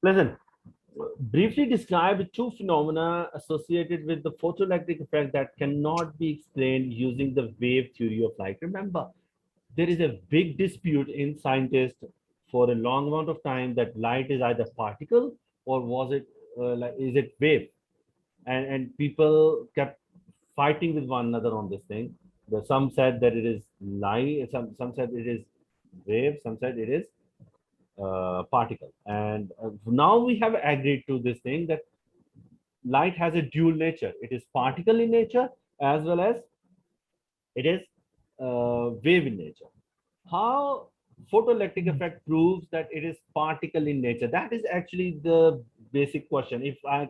Listen, briefly describe two phenomena associated with the photoelectric effect that cannot be explained using the wave theory of light. Remember, there is a big dispute in scientists for a long amount of time that light is either particle or was it is it wave, and people kept fighting with one another on this thing. Some said that it is light, some said it is wave, some said it is particle. And now we have agreed to this thing that light has a dual nature. It is particle in nature as well as it is wave in nature. How photoelectric effect proves that it is particle in nature? That is actually the basic question. If I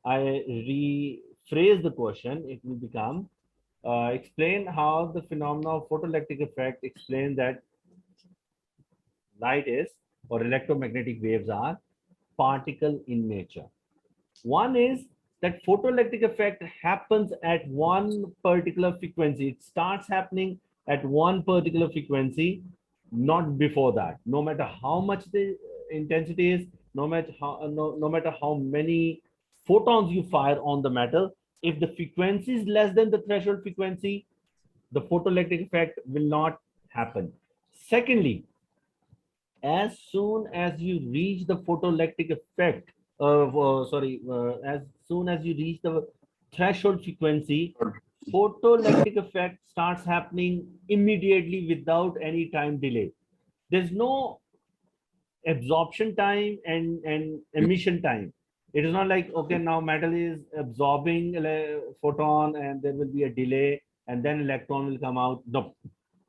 rephrase the question, it will become explain how the phenomena of photoelectric effect explain that light is or electromagnetic waves are particle in nature. One is that photoelectric effect happens at one particular frequency. It starts happening at one particular frequency, not before that. No matter how much the intensity is, no matter how many photons you fire on the metal, if the frequency is less than the threshold frequency, the photoelectric effect will not happen. Secondly, as soon as you reach the photoelectric effect, as soon as you reach the threshold frequency, photoelectric effect starts happening immediately without any time delay. There's no absorption time and emission time. It is not like, okay, now metal is absorbing a photon and there will be a delay and then electron will come out. No,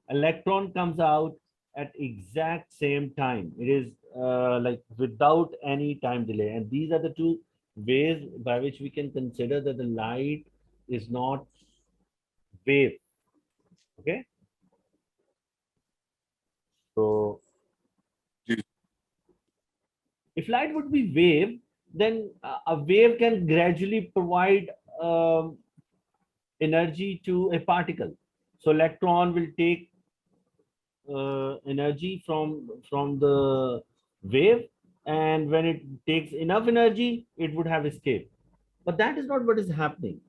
electron comes out at exact same time. It is like without any time delay. And these are the two ways by which we can consider that the light is not wave. Okay. So if light would be wave, then a wave can gradually provide energy to a particle. So electron will take energy from the wave, and when it takes enough energy, it would have escaped. But that is not what is happening.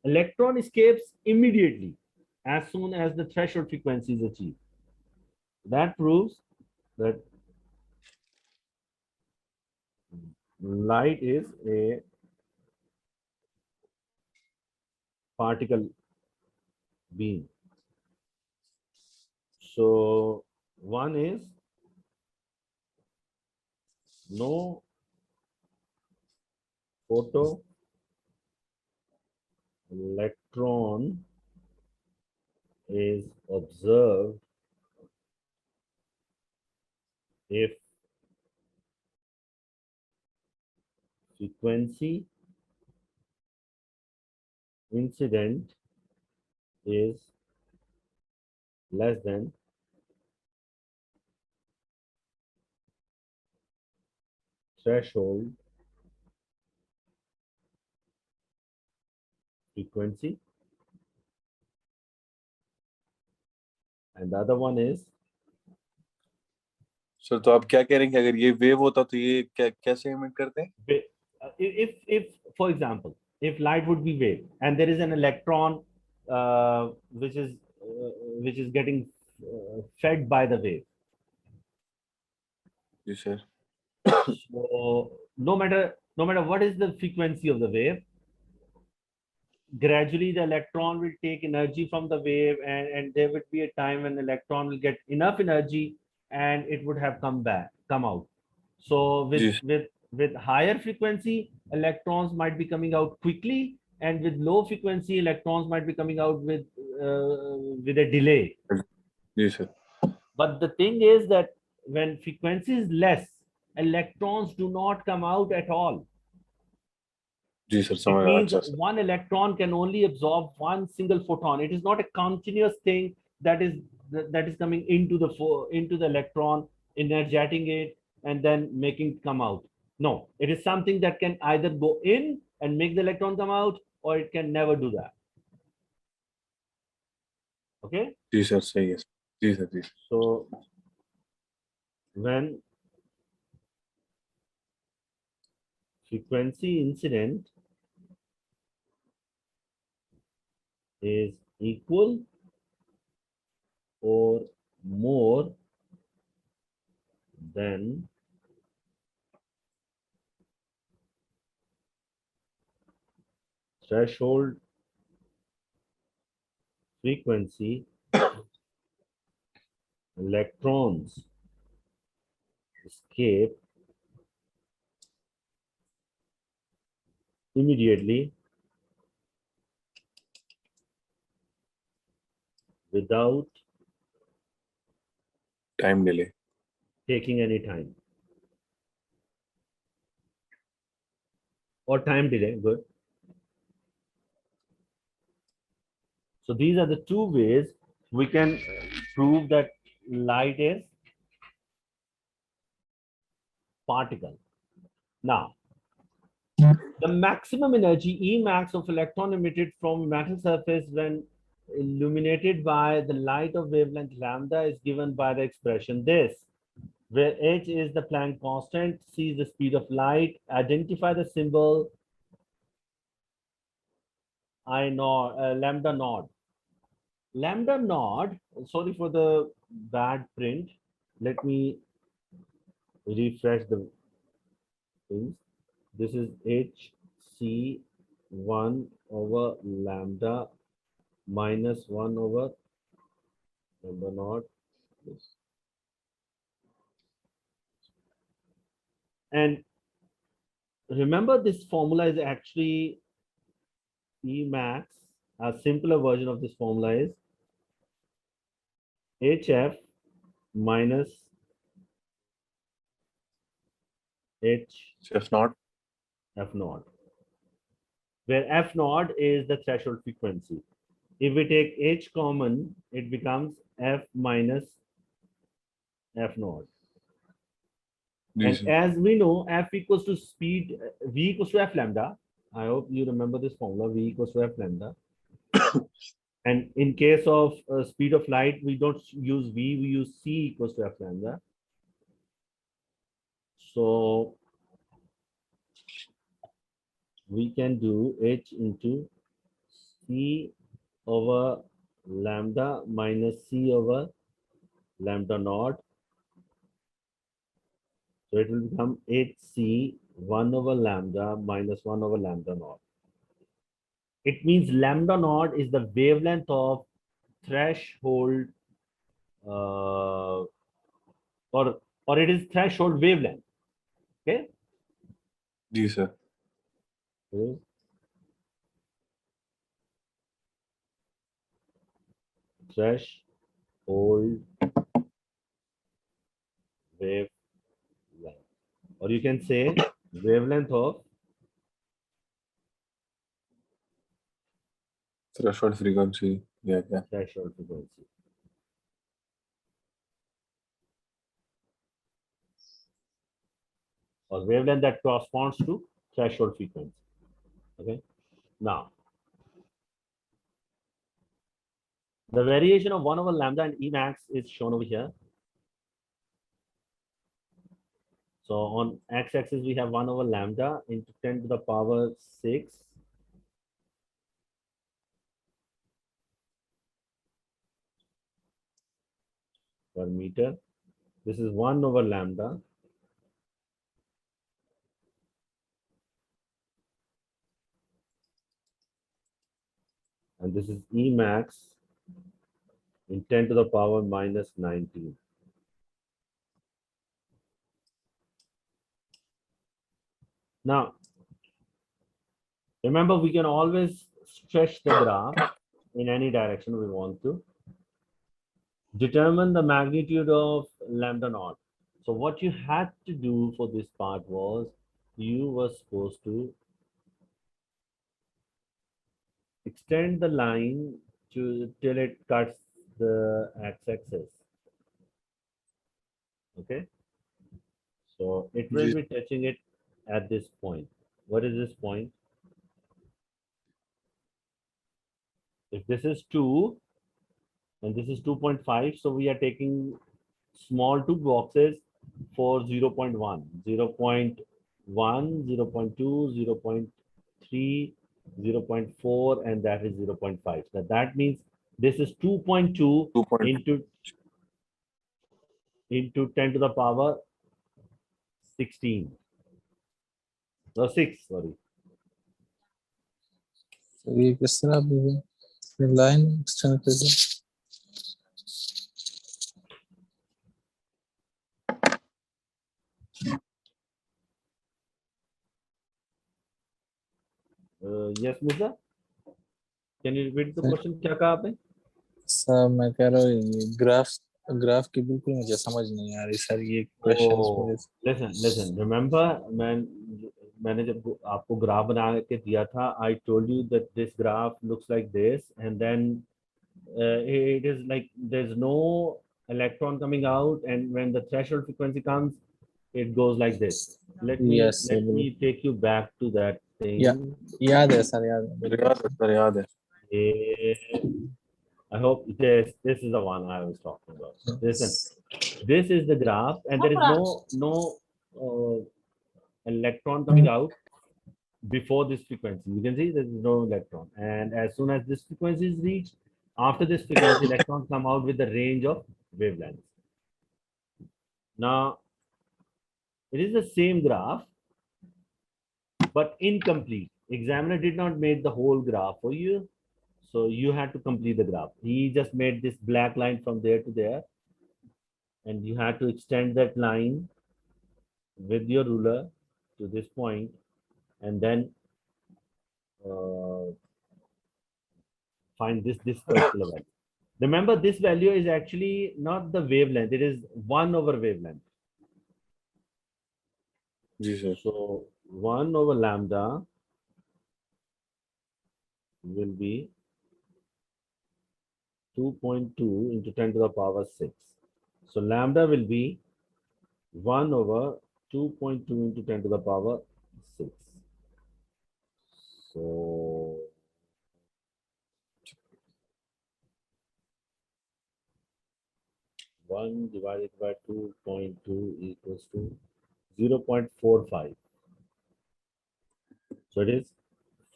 Electron escapes immediately as soon as the threshold frequency is achieved. That proves that light is a particle beam. So one is no photo electron is observed if frequency incident is less than threshold frequency, and the other one is sir तो आप क्या कह रहे हैं कि अगर ये wave होता तो ये कैसे इमिट करते हैं? if for example, if light would be wave and there is an electron uh, which is getting fed by the wave. Yes, sir. So no matter what is the frequency of the wave, gradually the electron will take energy from the wave, and there would be a time when the electron will get enough energy and it would have come out. So Yes. with higher frequency, electrons might be coming out quickly, and with low frequency, electrons might be coming out with a delay. Yes, sir. But the thing is that when frequency is less, electrons do not come out at all. जी sir It समझ means अच्छा sir one electron can only absorb one single photon. It is not a continuous thing that is coming into the electron, energeting it, and then making it come out. No, it is something that can either go in and make the electron come out, or it can never do that. Okay. जी sir सही है जी sir जी So when frequency incident is equal or more than threshold frequency electrons escape immediately without time delay. taking any time or time delay. Good. So these are the two ways we can prove that light is particle. Now, the maximum energy Emax of electron emitted from a metal surface when illuminated by the light of wavelength lambda is given by the expression this, where h is the Planck constant, c is the speed of light. Identify the symbol I naught, lambda naught. Lambda naught, sorry for the bad print. Let me refresh the things. This is hc1 over lambda minus 1 over lambda naught. And remember, this formula is actually Emax. A simpler version of this formula is hf minus h F naught. f naught, where f naught is the threshold frequency. If we take h common, it becomes f minus f naught. And as we know, f equals to speed, v equals to f lambda. I hope you remember this formula, v equals to f lambda. And in case of speed of light, we don't use v, we use c equals to f lambda. So we can do h into c over lambda minus c over lambda naught. So it will become hc 1 over lambda minus 1 over lambda naught. It means lambda naught is the wavelength of threshold or it is threshold wavelength. Okay. जी sir. Threshold wavelength, or you can say wavelength of Threshold frequency. Yeah. threshold frequency. Or wavelength that corresponds to threshold frequency. Okay. Now, the variation of 1 over lambda and Emax is shown over here. So on x-axis, we have 1 over lambda into 10 to the power 6 per meter. This is 1 over lambda. And this is Emax in 10 to the power minus 19. Now, remember, we can always stretch the graph in any direction we want to. Determine the magnitude of lambda naught. So what you had to do for this part was you were supposed to extend the line till it cuts the x-axis. Okay. So it will be touching it at this point. What is this point? If this is 2 and this is 2.5, so we are taking small two boxes for 0.1, 0.1 1, 0.2, 0.3, 0.4, and that is 0.5. So that means this is 2.2 2 point into 10 to the power 16. No, 6, sorry. तो ये किस तरह भी line extend कर दे Yes, Musa? Can you repeat the question? क्या कहा आपने? Sir मैं कह रहा हूँ ये ग्राफ की बिल्कुल मुझे समझ नहीं आ रही सर ये क्वेश्चंस मुझे Listen. Remember, मैंने जब आपको ग्राफ बना के दिया था, I told you that this graph looks like this, and then it is like there's no electron coming out, and when the threshold frequency comes, it goes like this. Let yes me take you back to that thing. याद है sir याद है बिल्कुल याद है sir, याद है. I hope this is the one I was talking about. Listen, this is the graph, and there is no electron coming out before this frequency. You can see there is no electron, and as soon as this frequency is reached, after this frequency, electrons come out with the range of wavelengths. Now, it is the same graph, but incomplete. Examiner did not make the whole graph for you, so you had to complete the graph. He just made this black line from there to there, and you had to extend that line with your ruler to this point, and then find this particular value. Remember, this value is actually not the wavelength, it is 1 over wavelength. जी sir. So 1 over lambda will be 2.2 into 10 to the power 6. So lambda will be 1 over 2.2 into 10 to the power 6. So 1 divided by 2.2 equals to 0.45. So it is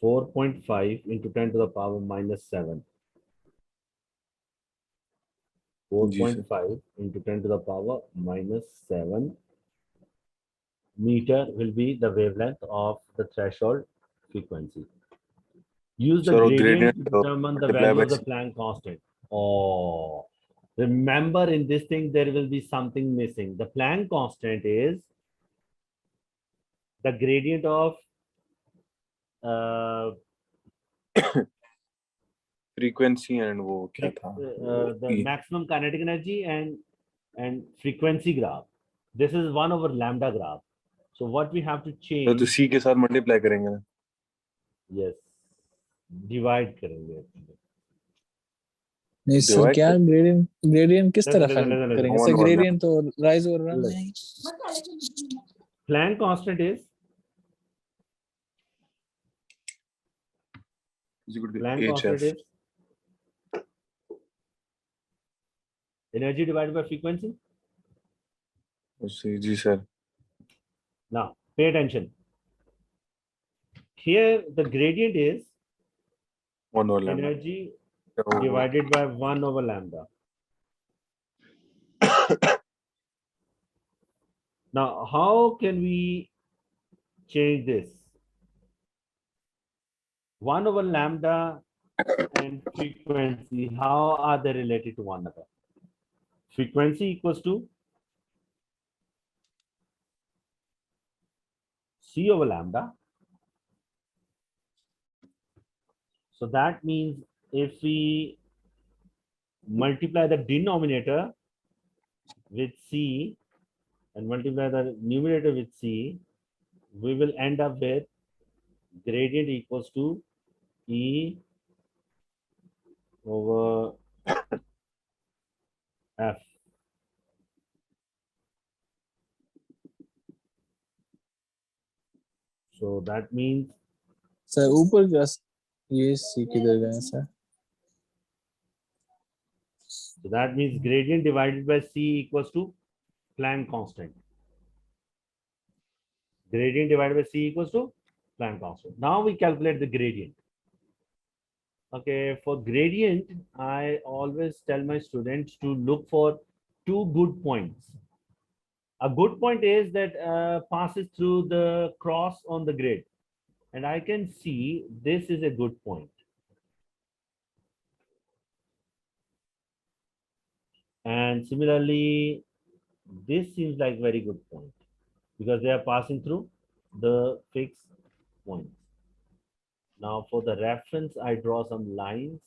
4.5 into 10 to the power minus 7. 4.5 into 10 to the power minus 7 meter will be the wavelength of the threshold frequency. Use the gradient to determine the value of the Planck constant. Oh, remember, in this thing there will be something missing. The Planck constant is the gradient of frequency and वो क्या था? the maximum kinetic energy and frequency graph. This is 1 over lambda graph. So what we have to change? तो C के साथ multiply करेंगे ना? Yes, divide करेंगे. नहीं सर क्या ग्रेडियंट किस तरह फाइंड करेंगे सर ग्रेडियंट तो राइज और रन में ही Planck constant is Planck constant is energy divided by frequency. जी sir. Now pay attention. Here the gradient is 1 over lambda. Energy divided by 1 over lambda. Now, how can we change this? 1 over lambda and frequency, how are they related to one another? Frequency equals to C over lambda. So that means if we multiply the denominator with C and multiply the numerator with C, we will end up with gradient equals to E over F. So that means sir ऊपर का ये C किधर गया sir? So that means gradient divided by C equals to Planck constant. Gradient divided by C equals to Planck constant. Now we calculate the gradient. Okay, for gradient, I always tell my students to look for two good points. A good point is that passes through the cross on the grid. And I can see this is a good point. And similarly, this seems like very good point because they are passing through the fixed points. Now for the reference, I draw some lines.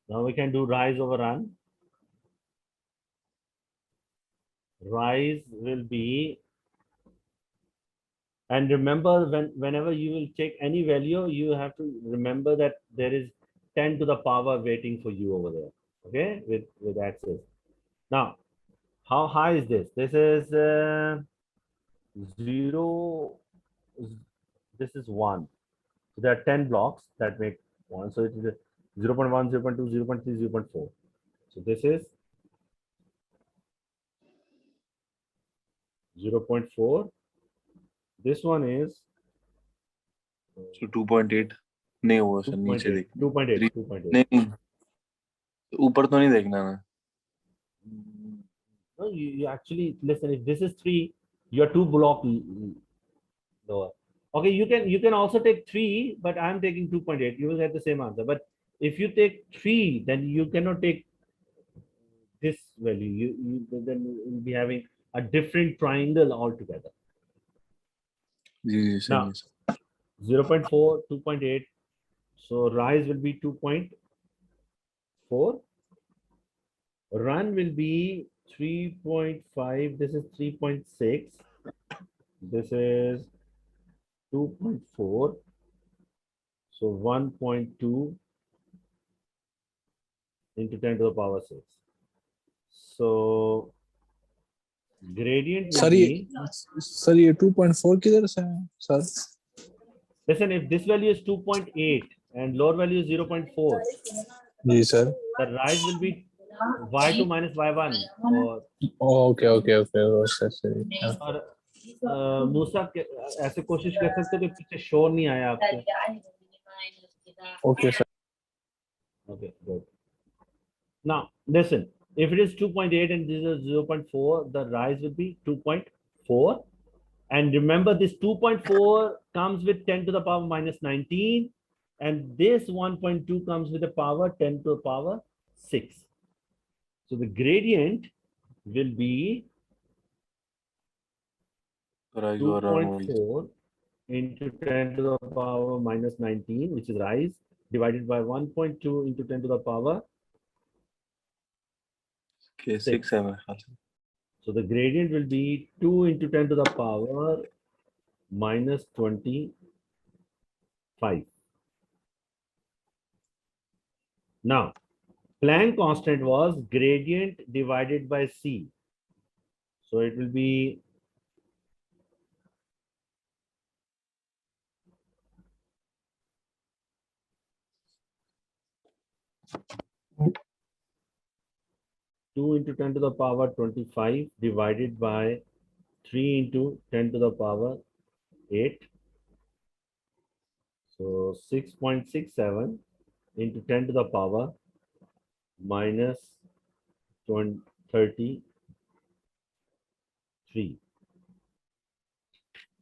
Now we can do rise over run. Rise will be, and remember whenever you will take any value, you have to remember that there is 10 to the power waiting for you over there. Okay, with access. Now, how high is this? This is 0. This is 1. So there are 10 blocks that make 1. So it is 0 0.1, 0 0.2, 0 0.3, 0 0.4. So this is 0 0.4. This one is So 2.8 नहीं होगा sir, नीचे 2.8. देख 2.8. 2.8. नहीं, ऊपर तो नहीं देखना है. No, you actually listen. If this is 3, you are 2 block lower. Okay, you can also take 3, but I'm taking 2.8. You will get the same answer. But if you take 3, then you cannot take this value. You then will be having a different triangle altogether. जी जी सही Now, है sir. 0.4, 2.8. So rise will be 2.4. Run will be 3.5. This is 3.6. This is 2.4. So 1.2 into 10 to the power 6. So gradient will be, sir ये 2.4 किधर से है sir? listen, if this value is 2.8 and lower value is 0.4, जी sir. the rise will be y2 minus y1. Okay okay okay sir. और मूसा ऐसे कोशिश कर सकते हो कि पीछे शोर नहीं आया आपके. Okay sir. Okay, good. Now listen, if it is 2.8 and this is 0.4, the rise will be 2.4. And remember, this 2.4 comes with 10 to the power minus 19. And this 1.2 comes with the power 10 to the power 6. So the gradient will be rise over run only. 2.4 into 10 to the power minus 19, which is rise, divided by 1.2 into 10 to the power. Okay, 6 है मेरे ख्याल से. So the gradient will be 2 into 10 to the power minus 25. Now, Planck constant was gradient divided by C. So it will be 2 into 10 to the power 25 divided by 3 into 10 to the power 8. So 6.67 into 10 to the power minus 33.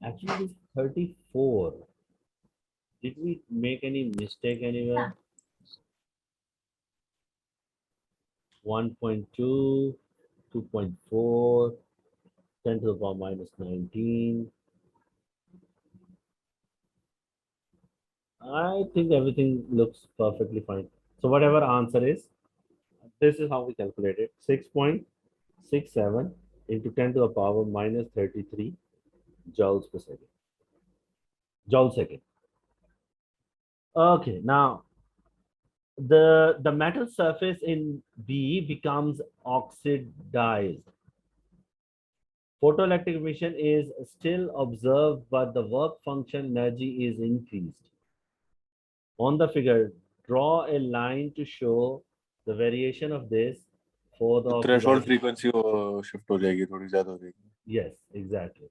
Actually, it's 34. Did we make any mistake anywhere? 1.2, 2.4, 10 to the power minus 19. I think everything looks perfectly fine. So whatever answer is, this is how we calculate it. 6.67 into 10 to the power minus 33 joules per second. Joule second. Okay, now the metal surface in B becomes oxidized. Photoelectric emission is still observed, but the work function energy is increased. On the figure, draw a line to show the variation of this for the threshold oxidation. Frequency shift हो जाएगी, थोड़ी ज्यादा हो जाएगी. Yes, exactly.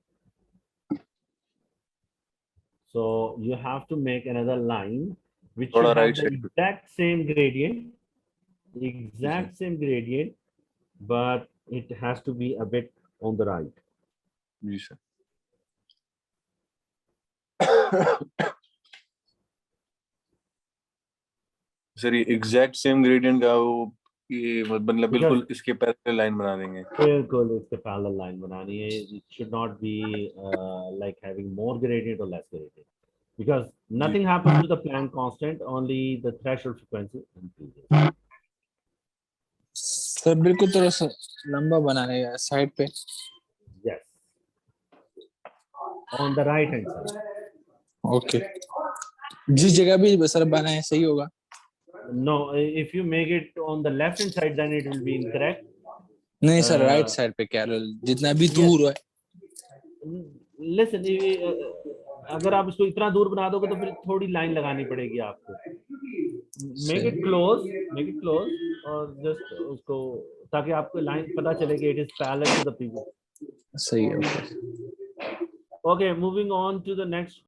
So you have to make another line which should थोड़ा have right the side पे. exact same gradient, but it has to be a bit on the right. जी sir. Sir ये एग्जैक्ट सेम ग्रेडियंट का वो ये मतलब बिल्कुल इसके पैरेलल लाइन बना देंगे. बिल्कुल इसके parallel line बनानी है. It should not be like having more gradient or less gradient, because nothing happens to the Planck constant, only the threshold frequency increases. Sir बिल्कुल थोड़ा सा लंबा बनाने का साइड पे. Yes, on the right hand side. Okay. जिस जगह भी सर बनाए सही होगा. No, if you make it on the left hand side, then it will be incorrect. नहीं सर राइट साइड पे कैरल जितना भी दूर है. Listen, अगर आप इसको इतना दूर बना दोगे तो फिर थोड़ी लाइन लगानी पड़ेगी आपको. Make it close, और just उसको ताकि आपको लाइन पता चले कि it is parallel to the previous. सही है. Okay, moving on to the next